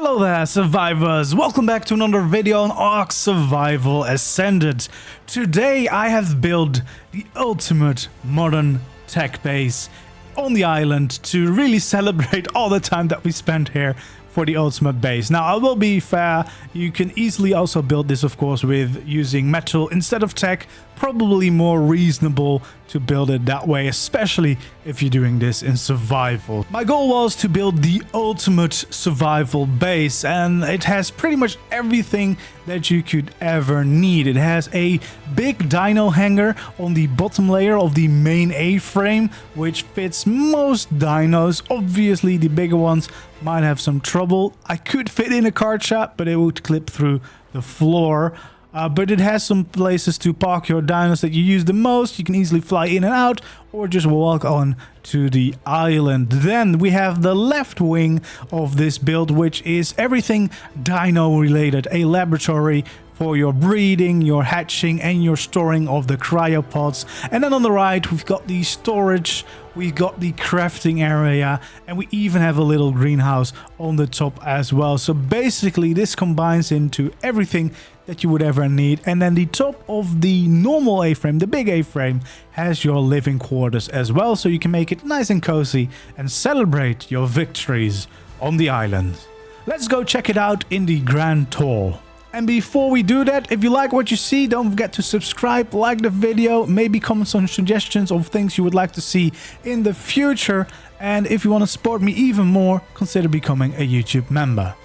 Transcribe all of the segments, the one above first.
Hello there, survivors! Welcome back to another video on ARK Survival Ascended. Today I have built the ultimate modern tech base on the island to really celebrate all the time that we spent here for the ultimate base. Now, I will be fair, you can easily also build this, of course, with using metal instead of tech. Probably more reasonable to build it that way, especially if you're doing this in survival. My goal was to build the ultimate survival base, and it has pretty much everything that you could ever need. It has a big dino hangar on the bottom layer of the main A-frame, which fits most dinos. Obviously, the bigger ones might have some trouble. I could fit in a card shop, but it would clip through the floor. But it has some places to park your dinos that you use the most. You can easily fly in and out or just walk on to the island. Then we have the left wing of this build, which is everything dino related. A laboratory for your breeding, your hatching, and your storing of the cryopods. And then on the right, we've got the storage, we've got the crafting area, and we even have a little greenhouse on the top as well. So basically, this combines into everything that you would ever need. And then the top of the normal A-frame, the big A-frame, has your living quarters as well, so you can make it nice and cozy and celebrate your victories on the island. Let's go check it out in the grand tour. And before we do that, if you like what you see, don't forget to subscribe, like the video, maybe comment some suggestions of things you would like to see in the future. And if you want to support me even more, consider becoming a YouTube member.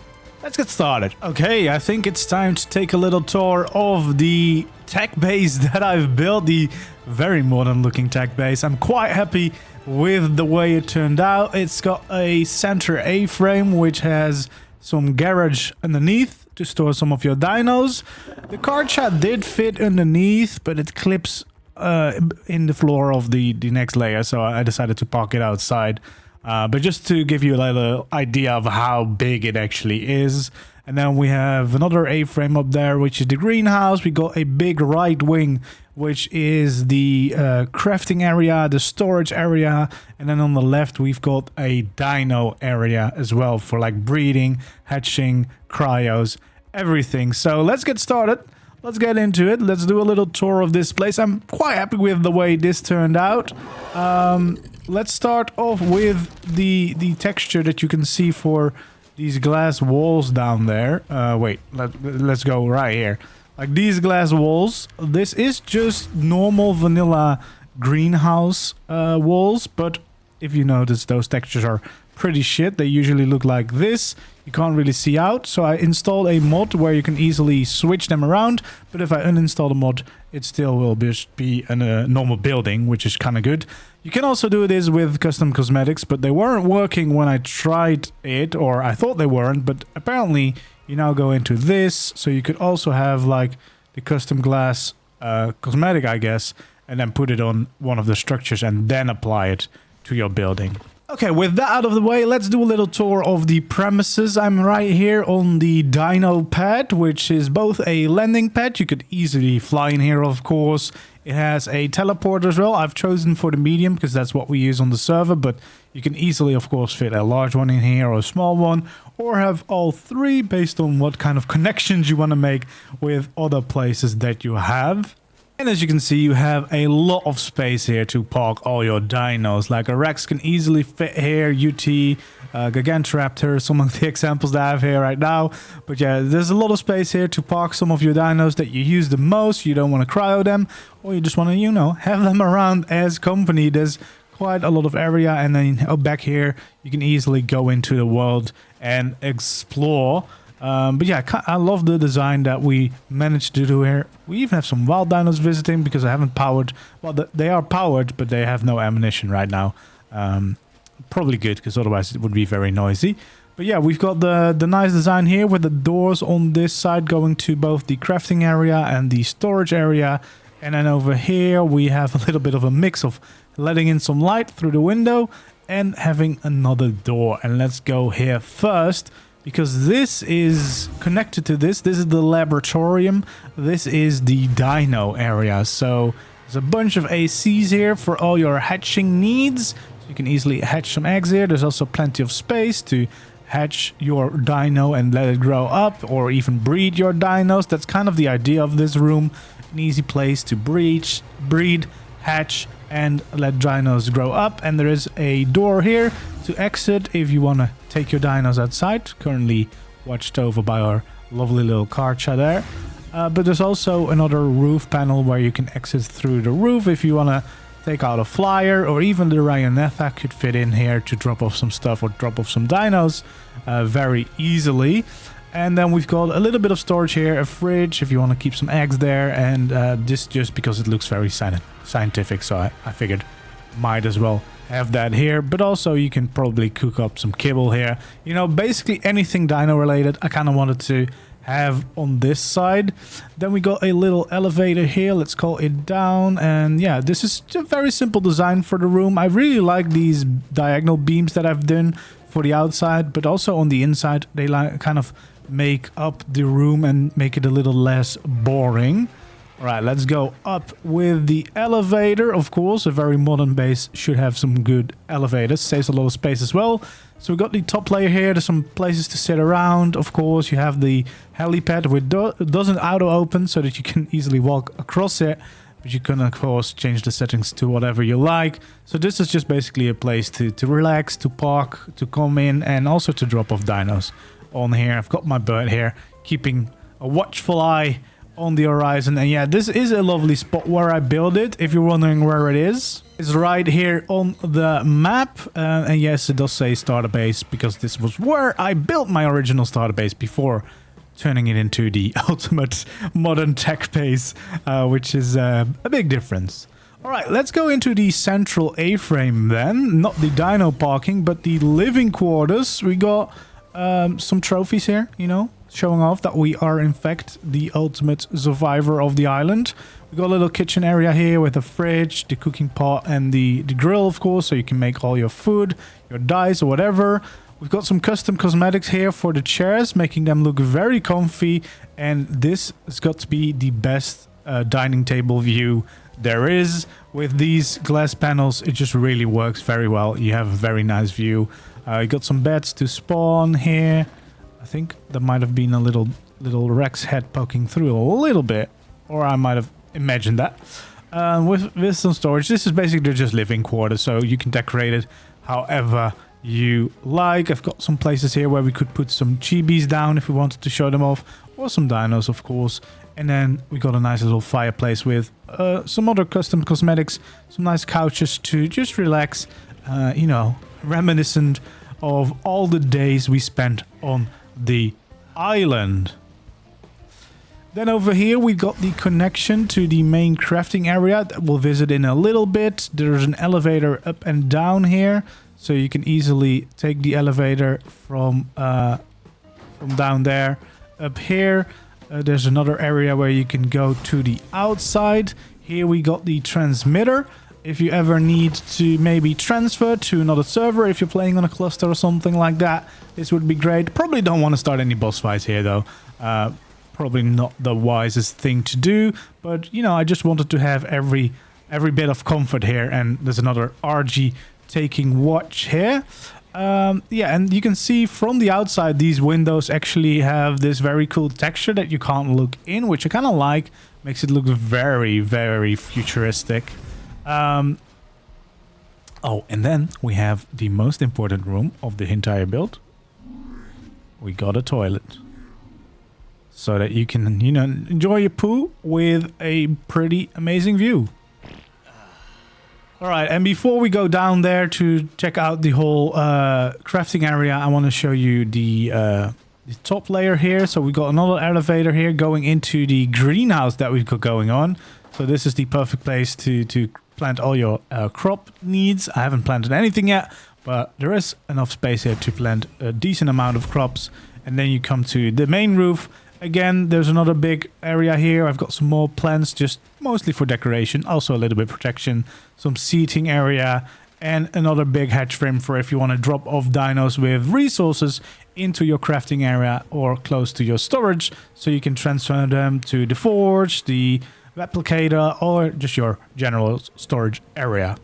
Let's get started. Okay, I think it's time to take a little tour of the tech base that I've built, the very modern looking tech base. I'm quite happy with the way it turned out. It's got a center A-frame, which has some garage underneath to store some of your dinos. The card shot did fit underneath, but it clips in the floor of the next layer, so I decided to park it outside. But just to give you a little idea of how big it actually is. And then we have another A-frame up there, which is the greenhouse. We got a big right wing, which is the crafting area, the storage area. And then on the left, we've got a dino area as well for like breeding, hatching, cryos, everything. So let's get started. Let's get into it. Let's do a little tour of this place. I'm quite happy with the way this turned out. Let's start off with the texture that you can see for these glass walls down there. Wait, let's go right here. Like these glass walls. This is just normal vanilla greenhouse walls, but if you notice, those textures are pretty shit. They usually look like this. You can't really see out, so I installed a mod where you can easily switch them around, but if I uninstall the mod, it still will just be a normal building, which is kind of good. You can also do this with custom cosmetics, but they weren't working when I tried it, or I thought they weren't, but apparently you now go into this, so you could also have like the custom glass cosmetic, I guess, and then put it on one of the structures and then apply it to your building. Okay, with that out of the way, let's do a little tour of the premises. I'm right here on the Dino Pad, which is both a landing pad. You could easily fly in here, of course. It has a teleporter as well. I've chosen for the medium because that's what we use on the server, but you can easily, of course, fit a large one in here or a small one, or have all three based on what kind of connections you want to make with other places that you have. And as you can see, you have a lot of space here to park all your dinos. Like a Rex can easily fit here, UT, Gigantoraptor, some of the examples that I have here right now. But yeah, there's a lot of space here to park some of your dinos that you use the most. You don't want to cryo them, or you just want to, you know, have them around as company. There's quite a lot of area, and then back here, you can easily go into the world and explore. But yeah, I love the design that we managed to do here. We even have some wild dinos visiting because I haven't powered. Well, they are powered, but they have no ammunition right now. Probably good, because otherwise it would be very noisy. But yeah, we've got the nice design here with the doors on this side going to both the crafting area and the storage area. And then over here we have a little bit of a mix of letting in some light through the window and having another door. And let's go here first, because this is connected to this. This is the laboratorium. This is the dino area. So there's a bunch of ACs here for all your hatching needs. So you can easily hatch some eggs here. There's also plenty of space to hatch your dino and let it grow up, or even breed your dinos. That's kind of the idea of this room. An easy place to breed, hatch, and let dinos grow up. And there is a door here to exit if you want to take your dinos outside. Currently watched over by our lovely little Karcha there. But there's also another roof panel where you can exit through the roof if you want to take out a flyer, or even the Ryanetha could fit in here to drop off some stuff or drop off some dinos very easily. And then we've got a little bit of storage here, a fridge if you want to keep some eggs there, and this just because it looks very scientific, so I figured might as well have that here. But also you can probably cook up some kibble here. You know, basically anything dino related I kind of wanted to have on this side. Then we got a little elevator here. Let's call it down. And yeah, this is a very simple design for the room. I really like these diagonal beams that I've done for the outside, but also on the inside they kind of make up the room and make it a little less boring. All right, let's go up with the elevator. Of course, a very modern base should have some good elevators. Saves a lot of space as well. So we got the top layer here. There's some places to sit around. Of course, you have the helipad, which doesn't auto-open so that you can easily walk across it. But you can, of course, change the settings to whatever you like. So this is just basically a place to relax, to park, to come in, and also to drop off dinos on here. I've got my bird here, keeping a watchful eye on the horizon. And yeah, this is a lovely spot where I built it. If you're wondering where it is, it's right here on the map. And yes, it does say starter base because this was where I built my original starter base before turning it into the ultimate modern tech base, which is a big difference. All right, let's go into the central A-frame then. Not the dino parking, but the living quarters. We got some trophies here, you know, showing off that we are in fact the ultimate survivor of the island. We got a little kitchen area here with a fridge, the cooking pot, and the grill, of course, so you can make all your food, your dyes or whatever. We've got some custom cosmetics here for the chairs, making them look very comfy. And this has got to be the best dining table view there is. With these glass panels, it just really works very well. You have a very nice view. You got some beds to spawn here. I think there might have been a little Rex head poking through a little bit, or I might have imagined that. With some storage, this is basically just living quarters, so you can decorate it however you like. I've got some places here where we could put some chibis down if we wanted to show them off, or some dinos, of course. And then we got a nice little fireplace with some other custom cosmetics, some nice couches to just relax, you know, reminiscent of all the days we spent on the island. Then over here we got the connection to the main crafting area that we'll visit in a little bit. There's an elevator up and down here, so you can easily take the elevator from down there up here. There's another area where you can go to the outside. Here we got the transmitter. If you ever need to maybe transfer to another server, if you're playing on a cluster or something like that, this would be great. Probably don't want to start any boss fights here though. Probably not the wisest thing to do, but you know, I just wanted to have every bit of comfort here. And there's another RG taking watch here. Yeah, and you can see from the outside, these windows actually have this very cool texture that you can't look in, which I kind of like. Makes it look very, very futuristic. Oh, and then we have the most important room of the entire build. We got a toilet. So that you can, you know, enjoy your poo with a pretty amazing view. Alright, and before we go down there to check out the whole crafting area, I want to show you the top layer here. So we got another elevator here going into the greenhouse that we've got going on. So this is the perfect place to plant all your crop needs. I haven't planted anything yet, but there is enough space here to plant a decent amount of crops. And then you come to the main roof. Again, there's another big area here. I've got some more plants, just mostly for decoration. Also a little bit protection. Some seating area. And another big hatch frame for if you want to drop off dinos with resources into your crafting area or close to your storage. So you can transfer them to the forge, the replicator, or just your general storage area.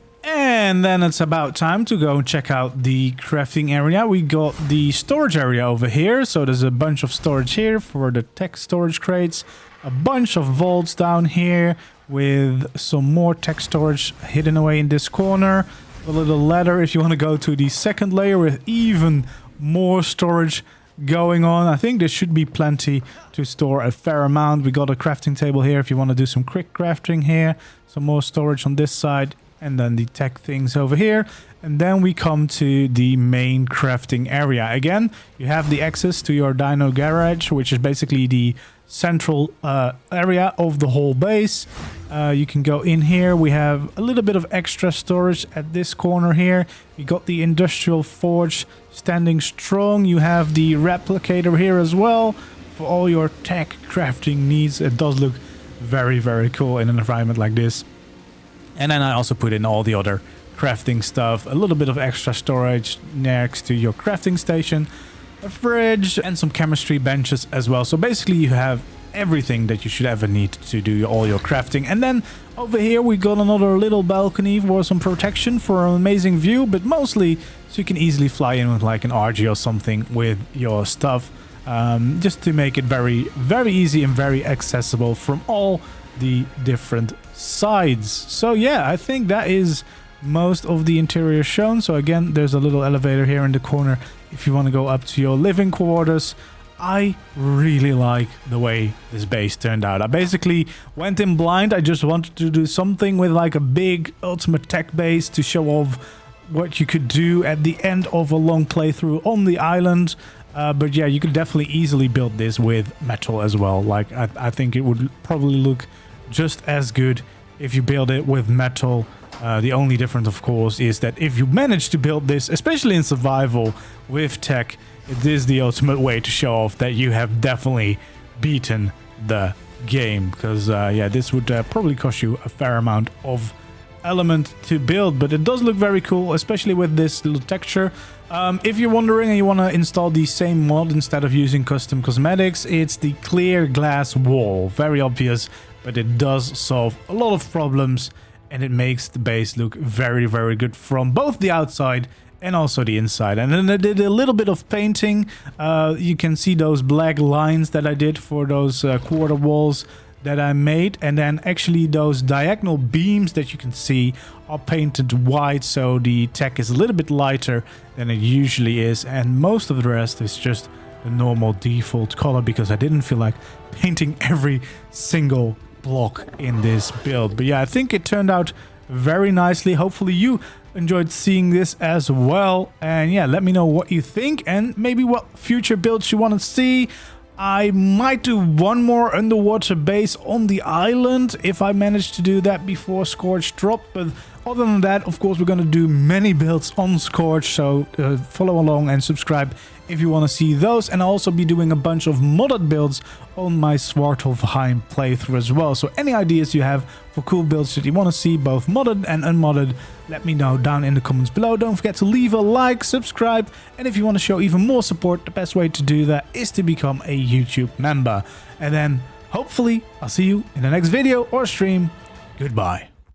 And then it's about time to go and check out the crafting area. We got the storage area over here. So there's a bunch of storage here for the tech storage crates. A bunch of vaults down here with some more tech storage hidden away in this corner. A little ladder if you want to go to the second layer with even more storage going on. I think there should be plenty to store a fair amount. We got a crafting table here if you want to do some quick crafting here. Some more storage on this side. And then the tech things over here. And then we come to the main crafting area. Again, you have the access to your Dino garage, which is basically the central area of the whole base. You can go in here. We have a little bit of extra storage at this corner here. You got the industrial forge standing strong. You have the replicator here as well for all your tech crafting needs. It does look very, very cool in an environment like this. And then I also put in all the other crafting stuff, a little bit of extra storage next to your crafting station, a fridge, and some chemistry benches as well. So basically you have everything that you should ever need to do all your crafting. And then over here we got another little balcony for some protection for an amazing view, but mostly so you can easily fly in with like an RG or something with your stuff, just to make it very, very easy and very accessible from all the different sides. So yeah, I think that is most of the interior shown. So again, there's a little elevator here in the corner if you want to go up to your living quarters. I really like the way this base turned out. I basically went in blind. I just wanted to do something with like a big ultimate tech base to show off what you could do at the end of a long playthrough on the island. But yeah, you could definitely easily build this with metal as well. Like I think it would probably look just as good if you build it with metal. The only difference, of course, is that if you manage to build this, especially in survival with tech, it is the ultimate way to show off that you have definitely beaten the game. Because yeah, this would probably cost you a fair amount of element to build, but it does look very cool, especially with this little texture. If you're wondering and you want to install the same mod instead of using custom cosmetics, it's the clear glass wall. Very obvious, but it does solve a lot of problems and it makes the base look very, very good from both the outside and also the inside. And then I did a little bit of painting. You can see those black lines that I did for those quarter walls that I made, and then actually those diagonal beams that you can see are painted white, so the tech is a little bit lighter than it usually is, and most of the rest is just the normal default color because I didn't feel like painting every single block in this build. But yeah, I think it turned out very nicely. Hopefully you enjoyed seeing this as well, and yeah, let me know what you think and maybe what future builds you want to see. I might do one more underwater base on the island if I manage to do that before Scorch drop. But other than that, of course, we're going to do many builds on Scorch. So follow along and subscribe if you want to see those. And I'll also be doing a bunch of modded builds on my Svartalfheim playthrough as well. So any ideas you have for cool builds that you want to see, both modded and unmodded, let me know down in the comments below. Don't forget to leave a like, subscribe, and if you want to show even more support, the best way to do that is to become a YouTube member. And then hopefully I'll see you in the next video or stream. Goodbye.